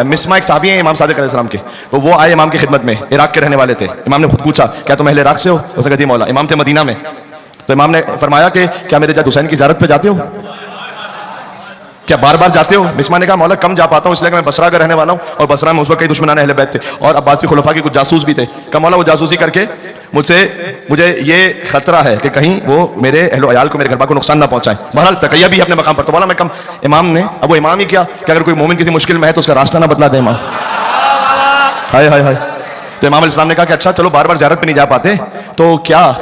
مسما ایک صحابی ہیں امام صادق علیہ السلام کے، تو وہ آئے امام کی خدمت میں، عراق کے رہنے والے تھے۔ امام نے خود پوچھا کیا تم اہل عراق سے ہو؟ اس نے کہا جی مولا۔ امام تھے مدینہ میں، تو امام نے فرمایا کہ کیا میرے جد حسین کی زیارت پہ جاتے ہو؟ کیا بار بار جاتے ہو؟ مسما نے کہا مولا کم جا پاتا ہوں، اس لیے کہ میں بصرہ کا رہنے والا ہوں، اور بصرہ میں اس وقت کئی دشمنان اہل بیت تھے اور عباسی خلفاء کے کچھ جاسوس بھی تھے۔ کہا مولا وہ جاسوسی کر کے مجھے یہ خطرہ ہے کہ کہیں وہ میرے اہل و عیال کو، میرے گھر بار کو نقصان نہ پہنچائیں۔ بہرحال تقیہ بھی ہے اپنے مقام پر، تو مولا میں کم۔ امام نے، اب وہ امام ہی کیا کہ اگر کوئی مومن کسی مشکل میں ہے تو اس کا راستہ نہ بتلا دے امام۔ ہائے ہائے ہائے۔ تو امام علیہ السلام نے کہا کہ اچھا چلو بار بار زیارت پہ نہیں جا پاتے تو کیا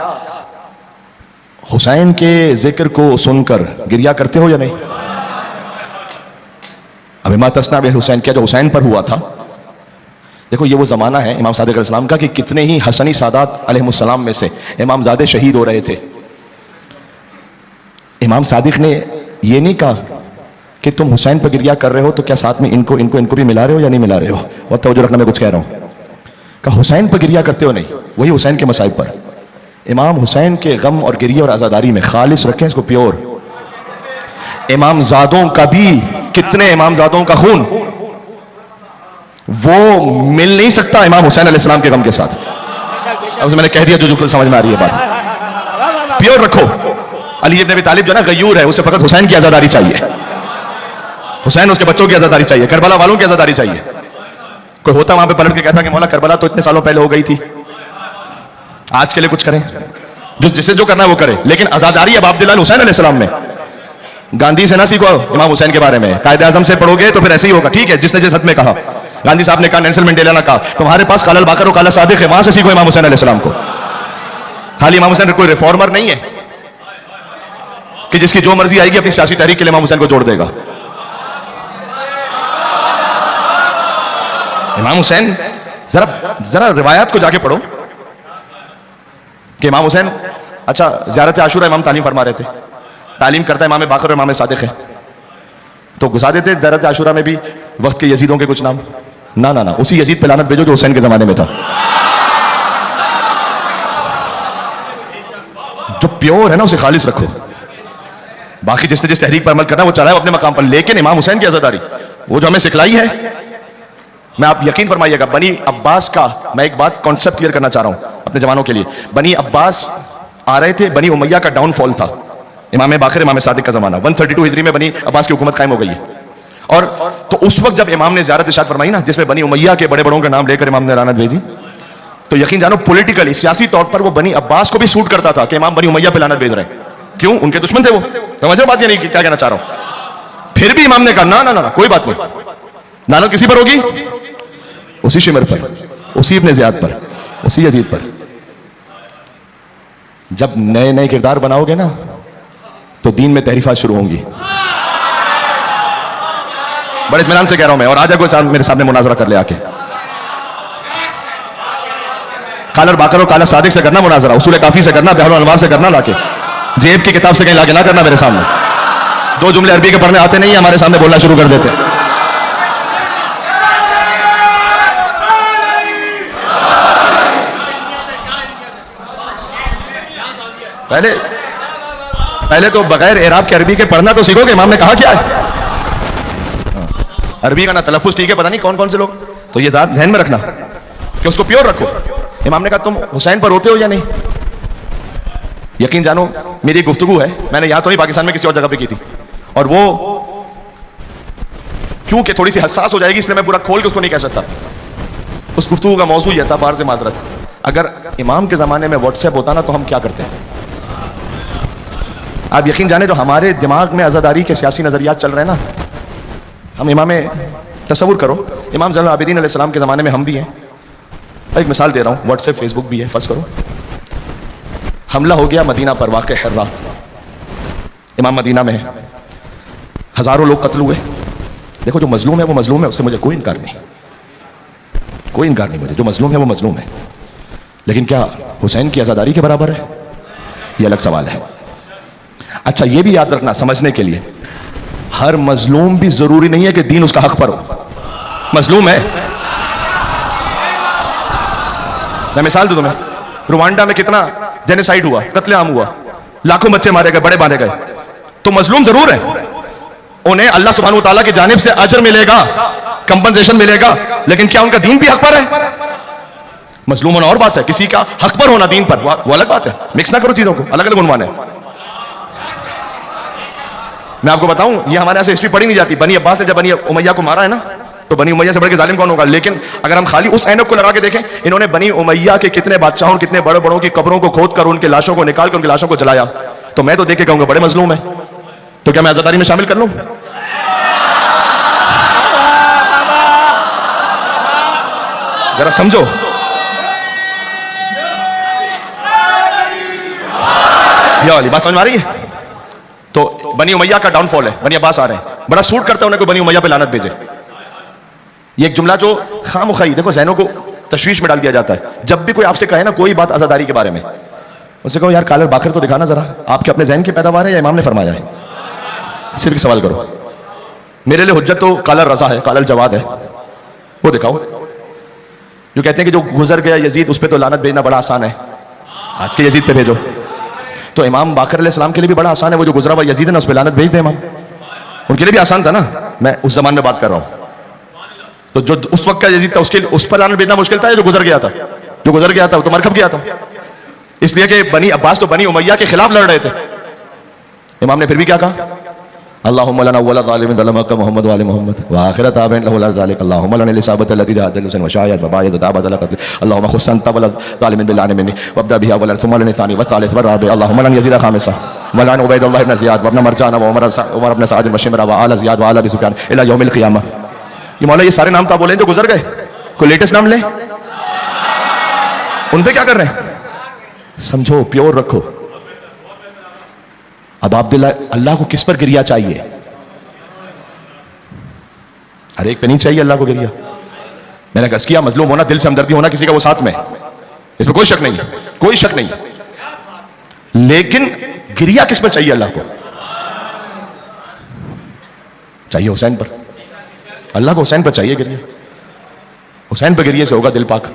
حسین کے ذکر کو سن کر گریا کرتے ہو یا نہیں؟ اب ما تصنع بحسین، کیا جو حسین پر ہوا تھا، دیکھو یہ وہ زمانہ ہے امام صادق علیہ السلام کا کہ کتنے ہی حسنی سادات علیہ السلام میں سے امام زادے شہید ہو رہے تھے۔ امام صادق نے یہ نہیں کہا کہ تم حسین پر گریا کر رہے ہو تو کیا ساتھ میں ان کو بھی ملا رہے ہو یا نہیں ملا رہے ہو؟ اور توجہ رکھنا میں کچھ کہہ رہا ہوں، کہ حسین پر گریا کرتے ہو نہیں، وہی حسین کے مصائب پر۔ امام حسین کے غم اور گریہ اور عزاداری میں خالص رکھیں اس کو، پیور۔ امام زادوں کا بھی، کتنے امام زادوں کا خون وہ مل نہیں سکتا امام حسین علیہ السلام کے غم کے ساتھ۔ اب میں نے کہہ دیا جو کل سمجھ میں آ رہی ہے بات، پیور رکھو۔ علی ابن ابی طالب جو نا غیور ہے، اسے فقط حسین کی عزاداری چاہیے، حسین اس کے بچوں کی عزاداری چاہیے، کربلا والوں کی عزاداری چاہیے۔ کوئی ہوتا وہاں پہ پلٹ کے کہتا کہ مولا کربلا تو اتنے سالوں پہلے ہو گئی تھی، آج کے لیے کچھ کریں، جسے جو کرنا ہے وہ کرے، لیکن عزاداری اب عبداللہ حسین علیہ السلام میں۔ گاندھی سے نہ سیکھو امام حسین کے بارے میں، قائد اعظم سے پڑھو گے تو پھر ایسے ہی ہوگا، ٹھیک ہے، جس نے جس حد میں کہا۔ گاندھی صاحب نے کہا، نیلسن منڈیلا نے کہا، تمہارے پاس کالا الباقر اور کالا صادق ہے، وہاں سے سیکھو امام حسین علیہ السلام کو۔ خالی امام حسین کوئی ریفارمر نہیں ہے کہ جس کی جو مرضی آئے گی اپنی سیاسی تحریک کے لیے امام حسین کو جوڑ دے گا۔ امام حسین ذرا روایات کو جا کے پڑھو کہ امام حسین، اچھا زیارت عاشورہ امام تعلیم فرما رہے تھے، تعلیم کرتا امام باقر اور امام صادق ہے، تو گھسا دیتے زیارت عاشورہ میں بھی وقت کے یزیدوں کے کچھ نام؟ نہ اسی یزید پہ لعنت بھیجو جو حسین کے زمانے میں تھا، جو پیور ہے نا اسے خالص رکھو۔ باقی جس نے جس تحریک پر عمل کرنا وہ چلائے اپنے مقام پر، لیکن امام حسین کی عزاداری وہ جو ہمیں سکھلائی ہے، میں آپ یقین فرمائیے گا بنی عباس کا، میں ایک بات کانسیپٹ کلیئر کرنا چاہ رہا ہوں اپنے جوانوں کے لیے۔ بنی عباس آ رہے تھے، بنی امیہ کا ڈاؤن فال تھا، امام باقر امام صادق کا زمانہ، 132 ہجری میں بنی عباس کی حکومت قائم ہو گئی ہے۔ اور تو اس وقت جب امام نے زیارت ارشاد فرمائی نا، جس میں بنی امیہ کے بڑے بڑوں کا نام لے کر امام نے لعنت بھیجی، تو یقین جانو پولیٹیکلی، سیاسی طور پر وہ بنی عباس کو بھی سوٹ کرتا تھا کہ امام بنی امیہ پہ لعنت بھیج رہے ہیں۔ کیوں؟ ان کے دشمن تھے وہ، سمجھو بات، یعنی کیا کہنا چاہ رہا ہوں۔ پھر بھی امام نے کہا نہ کوئی بات نہیں، لعنت کسی پر ہوگی، اسی شمر پر، اسی ابن زیاد پر، اسی یزید پر۔ جب نئے کردار بناؤ گے نا تو دین میں تحریفات شروع ہوں گی۔ بڑے اطمینان سے کہہ رہا ہوں میں، اور آج کوئی میرے سامنے مناظرہ کر لے آ کے، کالا باقر اور کالا صادق سے کرنا مناظرہ، اصول کافی سے کرنا، بحر الانوار سے کرنا، لا کے جیب کی کتاب سے کہیں لا کے نہ کرنا میرے سامنے۔ دو جملے عربی کے پڑھنے آتے نہیں ہیں، ہمارے سامنے بولنا شروع کر دیتے ہیں۔ پہلے تو بغیر اعراب کے عربی کے پڑھنا تو سیکھو کہ امام نے کہا کیا ہے۔ عربی کا نہ تلفظ ٹھیک ہے، پتہ نہیں کون سے لوگ، تو یہ ذات ذہن میں رکھنا کہ اس کو پیور رکھو۔ امام نے کہا تم حسین پر روتے ہو یا نہیں؟ یقین جانو میری گفتگو ہے، میں نے یہاں تو نہیں، پاکستان میں کسی اور جگہ پہ کی تھی، اور وہ کیونکہ تھوڑی سی حساس ہو جائے گی اس لیے میں پورا کھول کے اس کو نہیں کہہ سکتا۔ اس گفتگو کا موضوع یہ تھا، باہر سے معذرت، اگر امام کے زمانے میں واٹس ایپ ہوتا نا تو ہم کیا کرتے ہیں؟ آپ یقین جانے جو ہمارے دماغ میں عزاداری کے سیاسی نظریات چل رہے ہیں نا، ہم امام، تصور کرو امام زین العابدین علیہ السلام کے زمانے میں ہم بھی ہیں۔ ایک مثال دے رہا ہوں، واٹس ایپ فیس بک بھی ہے، فرض کرو حملہ ہو گیا مدینہ پر، واقع حرہ، امام مدینہ میں ہے، ہزاروں لوگ قتل ہوئے۔ دیکھو جو مظلوم ہے وہ مظلوم ہے، اس سے مجھے کوئی انکار نہیں، مجھے جو مظلوم ہے وہ مظلوم ہے، لیکن کیا حسین کی عزاداری کے برابر ہے؟ یہ الگ سوال ہے۔ اچھا یہ بھی یاد رکھنا سمجھنے کے لیے، ہر مظلوم بھی ضروری نہیں ہے کہ دین اس کا حق پر ہو۔ مظلوم ہے، میں مثال دوں تمہیں، روانڈا میں کتنا جینیسائیڈ ہوا، قتل عام ہوا، لاکھوں بچے مارے گئے، بڑے مارے گئے، تو مظلوم ضرور ہے، انہیں اللہ سبحانہ وتعالیٰ کی جانب سے اجر ملے گا، कंपनसेशन मिलेगा, लेकिन क्या उनका दीन भी हक पर है? मजलूम होना और बात है, किसी का हक पर होना दीन पर वो अलग बात है। मिक्स ना करो चीजों को, अलग अलग उन्वान है। मैं आपको बताऊं, ये हमारे यहां से हिस्ट्री पढ़ी नहीं जाती। बनी अब्बास ने जब बनी उमैया को मारा है ना, तो बनी उमैया से बढ़ के जालिम कौन होगा? लेकिन अगर हम खाली उस ऐनक को लगा के देखें, इन्होंने बनी उमैया के कितने बादशाहों, कितने बड़े बड़ों की कब्रों को खोद कर उनकी लाशों को निकाल कर उनकी लाशों को जलाया, तो मैं तो देख के कहूंगा बड़े मजलूम है। तो क्या मैं आजादारी में शामिल कर लूं? जरा समझो। ये वाली बात समझ में आ रही है? तो बनी उमैया का डाउनफॉल है, बनी अब्बास आ रहे हैं, बड़ा सूट करता है उन्हें कोई बनी उमैया पे लानत भेजे। ये एक जुमला जो खामखाई देखो ज़हनों को तशवीश में डाल दिया जाता है। जब भी कोई आपसे कहे ना कोई बात आज़ादारी के बारे में, उससे कहो यार कालर बाखर तो दिखाना जरा, आपके अपने जहन की पैदावार है या इमाम ने फरमाया है? सिर्फ एक सवाल करो, मेरे लिए हुज्जत तो कालर रज़ा है, कालर जवाद है, वो दिखाओ। जो कहते हैं कि जो गुजर गया यजीद उस पर तो लानत भेजना बड़ा आसान है, आज के यजीद पे भेजो। तो इमाम बाकर अलैहिस्सलाम के लिए भी बड़ा आसान है, वो जो गुजरा हुआ यजीद है ना उस पर लानत भेज दे इमाम, उनके लिए भी आसान था ना। मैं उस जमाने में बात कर रहा हूँ। तो जो उस वक्त का यजीद था उसके उस पर लानत भेजना मुश्किल था, जो गुजर गया था, जो गुजर गया था वो तो मरकब गया था। इसलिए कि बनी अब्बास तो बनी उमैया के खिलाफ लड़ रहे थे। इमाम ने फिर भी क्या कहा? अल्लाहुम्मा लना वला ज़ालिमिन ज़लमका मुहम्मद व आले मुहम्मद व आखिरत आबैन लहु ज़ालिक अल्लाहुम्मा लना लिसाबत अल्लती जहाद हुसैन व शायद व बायद दाबत अल क़त्ल अल्लाहुम्मा खुस्सन तवल ज़ालिमिन बिल मिन्नी वब्दा बिहा वल सुम्मा लना सानी व सालिस व राबि अल्लाहुम्मा लना यज़ीद खामिसा व लना उबैदुल्लाह इब्न ज़ियाद व इब्न मरजान व उमर इब्न सअद व शिमरा व आला ज़ियाद व आला अबी सुफयान इला यौमिल क़ियामा। ये मौला ये सारे नाम तो आप बोले जो गुजर गए, कोई लेटेस्ट नाम ले, उन पे क्या कर रहे हैं? समझो, प्योर रखो। अब आप दिल अल्लाह को किस पर गिरिया चाहिए? हर एक पे नहीं चाहिए अल्लाह को गिरिया। मैंने कस किया मजलूम होना, दिल से हमदर्दी होना किसी का, वो साथ में, इसमें कोई शक नहीं है, कोई शक नहीं। लेकिन गिरिया किस पर चाहिए? अल्लाह को चाहिए हुसैन पर, अल्लाह को हुसैन पर चाहिए गिरिया। हुसैन पर गिरिए से होगा दिल पाक।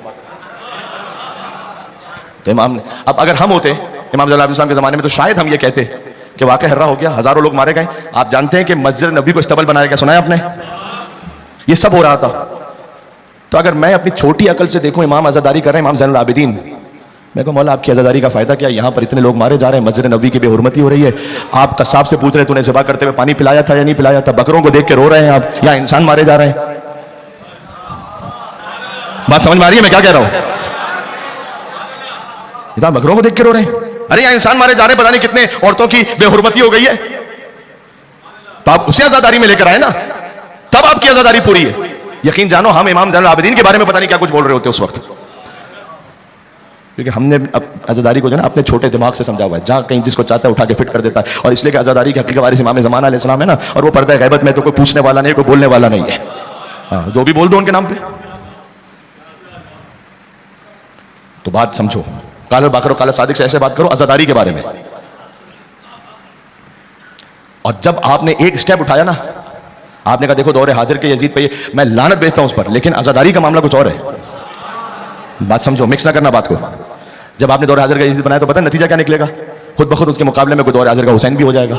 तो इमाम ने, अब अगर हम होते इमाम ज़लाल के ज़माने में तो शायद हम ये कहते कि वाक़ई हर्रा हो गया, हज़ारों लोग मारे गए। आप जानते हैं कि मस्जिद नबी को इस्तबल बनाया गया, सुना है आपने? ये सब हो रहा था। तो अगर मैं अपनी छोटी अकल से देखूं इमाम आज़ादारी कर रहे हैं, इमाम ज़ैनुल आबिदीन, मैं कहूँ मौला आपकी आज़ादारी का फ़ायदा क्या? यहाँ पर इतने लोग मारे जा रहे हैं, मस्जिद नबी की बेहुरमती हो रही है। आप कसाब से पूछ रहे तूने ज़िबा करते हुए पानी पिलाया था या नहीं पिलाया था? बकरों को देख के रो रहे हैं आप, यहाँ इंसान मारे जा रहे हैं। बात समझ में आ रही है मैं क्या कह रहा हूँ? इतना बकरों को देख के रो रहे हैं, अरे यहाँ इंसान मारे जा रहे हैं, पता नहीं कितने औरतों की बेहुरमती हो गई है। तो आप उसे आज़ादारी में लेकर आए ना, तब आपकी आज़ादारी पूरी है। यकीन जानो हम इमाम ज़ैनुल आबिदीन के बारे में पता नहीं क्या कुछ बोल रहे होते उस वक्त, क्योंकि हमने आज़ादारी को जो है ना अपने छोटे दिमाग से समझा हुआ है, जहाँ कहीं जिसको चाहता है उठा के फिट कर देता है। और इसलिए कि आज़ादारी के हकीकी वारिस इमाम ज़मान अलैहिस्सलाम है ना, और वो पर्दा गैबत में तो कोई पूछने वाला नहीं, कोई बोलने वाला नहीं है। हाँ, जो भी बोल दो उनके नाम पे। तो बात समझो, कालर बाकर काला सादिक से ऐसे बात करो आज़ादारी के बारे में। और जब आपने एक स्टेप उठाया ना, आपने कहा देखो दौरे हाजिर के यजीद पे मैं लानत भेजता हूं उस पर, लेकिन आज़ादारी का मामला कुछ और है। बात समझो, मिक्स ना करना बात को। जब आपने दौरे हाजिर का यजीद बनाया तो पता है नतीजा क्या निकलेगा? खुद बखुद उसके मुकाबले में कोई दौरे हाजिर का हुसैन भी हो जाएगा।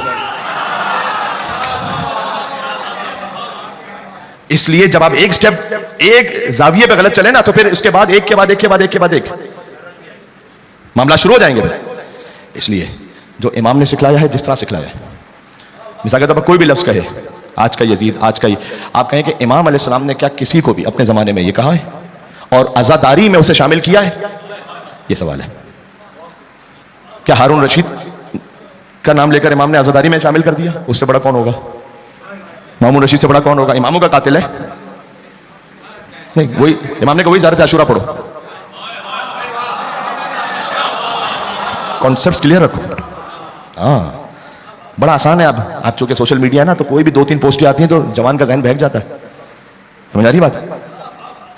इसलिए जब आप एक स्टेप एक जाविये पे गलत चले ना, तो फिर उसके बाद एक के बाद एक के बाद एक के बाद एक मामला शुरू हो जाएंगे। इसलिए जो इमाम ने सिखलाया है, जिस तरह सिखलाया है, मिसाल के तौर पर कोई भी लफ्ज़ कहे, आज का यजीद, आज का ही, आप कहें कि इमाम अलैहिस्सलाम ने क्या किसी को भी अपने ज़माने में ये कहा है और आज़ादारी में उसे शामिल किया है? ये सवाल है। क्या हारून रशीद का नाम लेकर इमाम ने आज़ादारी में शामिल कर दिया? उससे बड़ा कौन होगा? मामून रशीद से बड़ा कौन होगा? इमामों का कातिल है नहीं, वही इमाम ने कहा वही ज़ारत आशूरा पढ़ो। कॉन्सेप्ट्स क्लियर रखो। हाँ, बड़ा आसान है। आप चूंकि सोशल मीडिया है ना, तो कोई भी 2-3 पोस्टें आती हैं तो जवान का जहन बहक जाता है। समझ आ रही बात?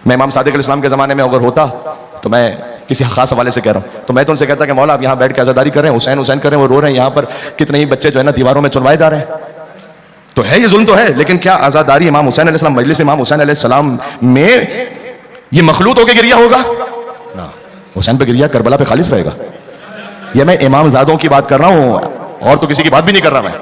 मैं इमाम सादिक अलैहिस्सलाम के ज़माने में अगर होता, तो मैं किसी खास हवाले से कह रहा हूँ, तो मैं तो उनसे कहता कि मौला आप यहाँ बैठ के आज़ादारी कर रहे हैं, हुसैन हुसैन कर रहे हैं, वो रो रहे हैं, यहाँ पर कितने ही बच्चे जो है ना दीवारों में चुनवाए जा रहे हैं। तो है ये जुल्म तो है, लेकिन क्या आज़ादारी इमाम हुसैन अलैहिस्सलाम, मजलिस इमाम हुसैन अलैहिस्सलाम में ये मखलूत होकर गिरिया होगा ना? हुसैन पे गिरिया करबला पे खालिस रहेगा। ये मैं इमाम ज़ादों की बात कर रहा हूँ, और तो किसी की बात भी नहीं कर रहा मैं।